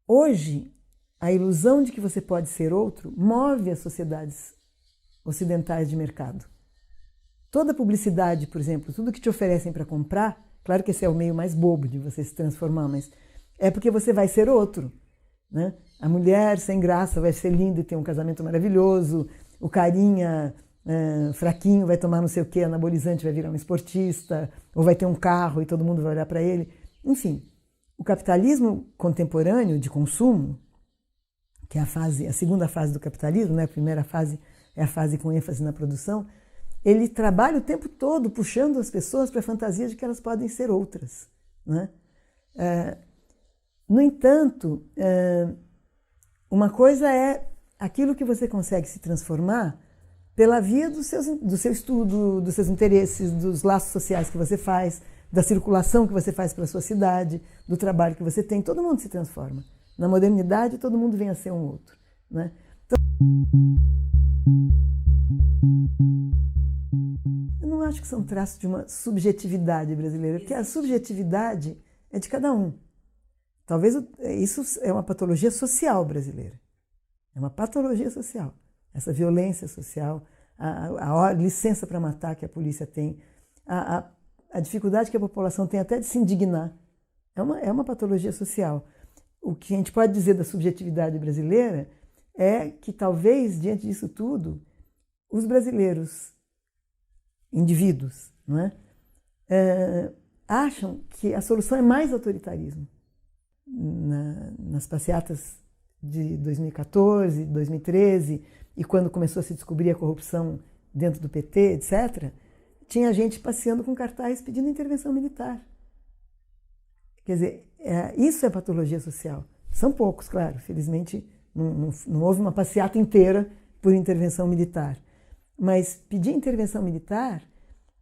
Hoje, a ilusão de que você pode ser outro move as sociedades ocidentais de mercado. Toda publicidade, por exemplo, tudo que te oferecem para comprar, claro que esse é o meio mais bobo de você se transformar, mas é porque você vai ser outro, né? A mulher sem graça vai ser linda e ter um casamento maravilhoso, o carinha fraquinho vai tomar não sei o que, anabolizante, vai virar um esportista, ou vai ter um carro e todo mundo vai olhar para ele. Enfim, o capitalismo contemporâneo de consumo, que é a segunda fase do capitalismo, né? A primeira fase é a fase com ênfase na produção, ele trabalha o tempo todo puxando as pessoas para a fantasia de que elas podem ser outras, né? No entanto, uma coisa é aquilo que você consegue se transformar pela via do seu estudo, dos seus interesses, dos laços sociais que você faz, da circulação que você faz pela sua cidade, do trabalho que você tem. Todo mundo se transforma. Na modernidade, todo mundo vem a ser um outro, né? Então, eu não acho que são traços de uma subjetividade brasileira, porque a subjetividade é de cada um. Talvez isso é uma patologia social brasileira. É uma patologia social. Essa violência social, a licença para matar que a polícia tem, a dificuldade que a população tem até de se indignar. É uma patologia social. O que a gente pode dizer da subjetividade brasileira é que talvez, diante disso tudo, os brasileiros, indivíduos, não é? Acham que a solução é mais autoritarismo. Nas passeatas de 2014, 2013, e quando começou a se descobrir a corrupção dentro do PT, etc., tinha gente passeando com cartazes pedindo intervenção militar. Quer dizer, isso é patologia social. São poucos, claro, felizmente não houve uma passeata inteira por intervenção militar. Mas pedir intervenção militar,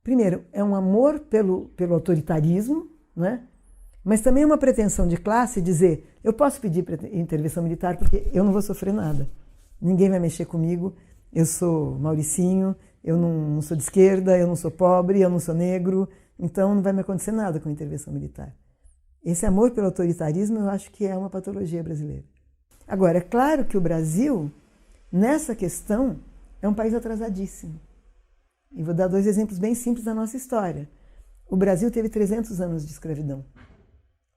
primeiro, é um amor pelo autoritarismo, né? Mas também é uma pretensão de classe dizer, eu posso pedir intervenção militar porque eu não vou sofrer nada. Ninguém vai mexer comigo, eu sou Mauricinho, eu não sou de esquerda, eu não sou pobre, eu não sou negro, então não vai me acontecer nada com a intervenção militar. Esse amor pelo autoritarismo eu acho que é uma patologia brasileira. Agora, é claro que o Brasil, nessa questão, é um país atrasadíssimo. E vou dar 2 exemplos bem simples da nossa história. O Brasil teve 300 anos de escravidão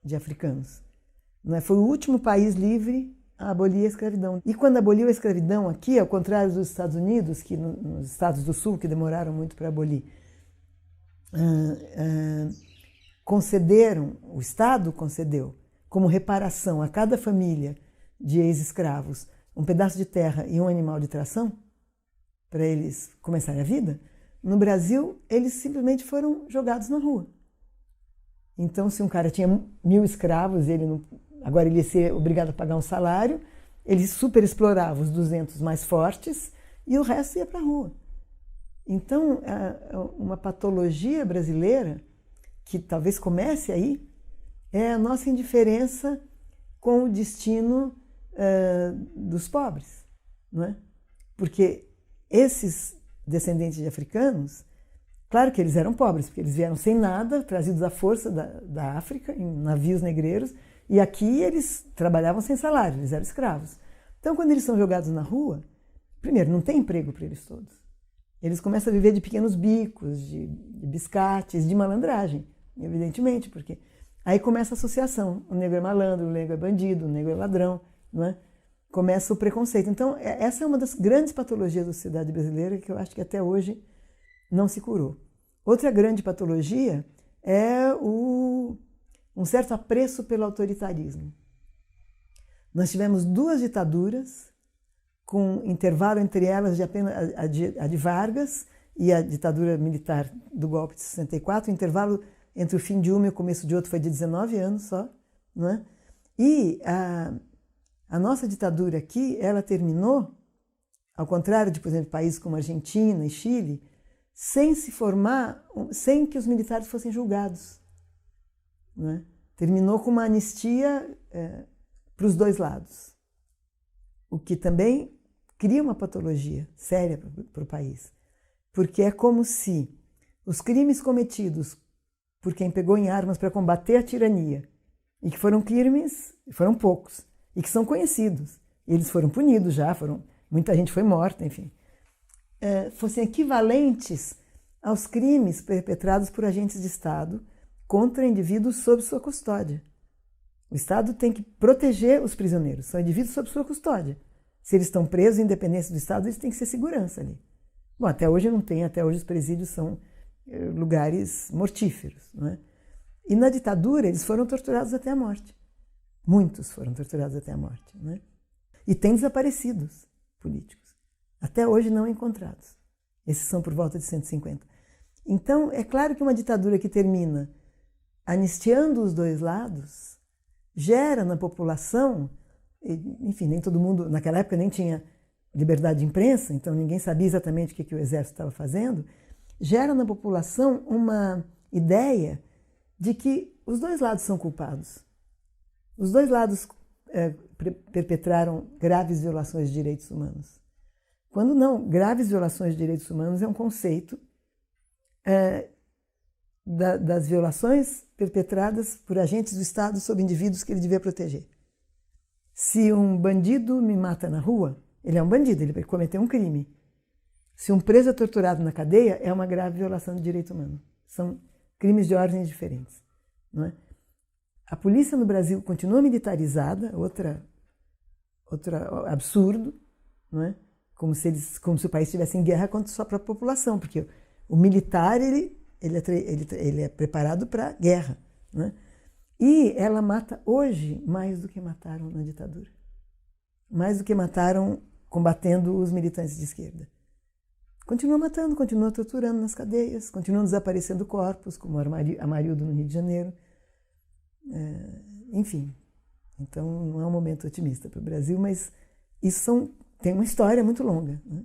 de africanos. Foi o último país livre a abolir a escravidão. E quando aboliu a escravidão aqui, ao contrário dos Estados Unidos, que nos estados do sul, que demoraram muito para abolir, o Estado concedeu como reparação a cada família de ex-escravos um pedaço de terra e um animal de tração para eles começarem a vida. No Brasil, eles simplesmente foram jogados na rua. Então, se um cara tinha 1000 escravos, agora ele ia ser obrigado a pagar um salário, ele super explorava os 200 mais fortes e o resto ia para a rua. Então, uma patologia brasileira, que talvez comece aí, é a nossa indiferença com o destino dos pobres, não é? Porque esses descendentes de africanos, claro que eles eram pobres, porque eles vieram sem nada, trazidos à força da África, em navios negreiros, e aqui eles trabalhavam sem salário, eles eram escravos. Então, quando eles são jogados na rua, primeiro, não tem emprego para eles todos. Eles começam a viver de pequenos bicos, de biscates, de malandragem, evidentemente, porque aí começa a associação. O negro é malandro, o negro é bandido, o negro é ladrão, não é? Começa o preconceito. Então, essa é uma das grandes patologias da sociedade brasileira que eu acho que até hoje não se curou. Outra grande patologia é um certo apreço pelo autoritarismo. Nós tivemos 2 ditaduras, com intervalo entre elas de apenas a de Vargas e a ditadura militar do golpe de 64, o intervalo entre o fim de uma e o começo de outra foi de 19 anos só, não é? E a nossa ditadura aqui, ela terminou, ao contrário de, por exemplo, países como Argentina e Chile, sem se formar, sem que os militares fossem julgados, não é? Terminou com uma anistia para os 2 lados, o que também cria uma patologia séria para o país, porque é como se os crimes cometidos por quem pegou em armas para combater a tirania, e que foram crimes, foram poucos, e que são conhecidos. Eles foram punidos já, muita gente foi morta, enfim. Fossem equivalentes aos crimes perpetrados por agentes de Estado contra indivíduos sob sua custódia. O Estado tem que proteger os prisioneiros, são indivíduos sob sua custódia. Se eles estão presos, independência do Estado, eles têm que ser segurança ali. Bom, até hoje não tem, até hoje os presídios são lugares mortíferos, não é? E na ditadura eles foram torturados até a morte. Muitos foram torturados até a morte, não é? E tem desaparecidos políticos, até hoje não encontrados. Esses são por volta de 150. Então, é claro que uma ditadura que termina anistiando os dois lados gera na população, enfim, nem todo mundo, naquela época nem tinha liberdade de imprensa, então ninguém sabia exatamente o que o exército estava fazendo, gera na população uma ideia de que os dois lados são culpados. Os dois lados perpetraram graves violações de direitos humanos. Quando não, graves violações de direitos humanos é um conceito das violações perpetradas por agentes do Estado sobre indivíduos que ele devia proteger. Se um bandido me mata na rua, ele é um bandido, ele cometeu um crime. Se um preso é torturado na cadeia, é uma grave violação de direito humano. São crimes de ordens diferentes, não é? A polícia no Brasil continua militarizada, outro absurdo, não é? Como se o país estivesse em guerra contra a sua própria população, porque o militar ele é preparado para a guerra, não é? E ela mata hoje mais do que mataram na ditadura, mais do que mataram combatendo os militantes de esquerda. Continua matando, continua torturando nas cadeias, continuam desaparecendo corpos, como Amarildo no Rio de Janeiro. Enfim, então não é um momento otimista para o Brasil, mas isso tem uma história muito longa, né?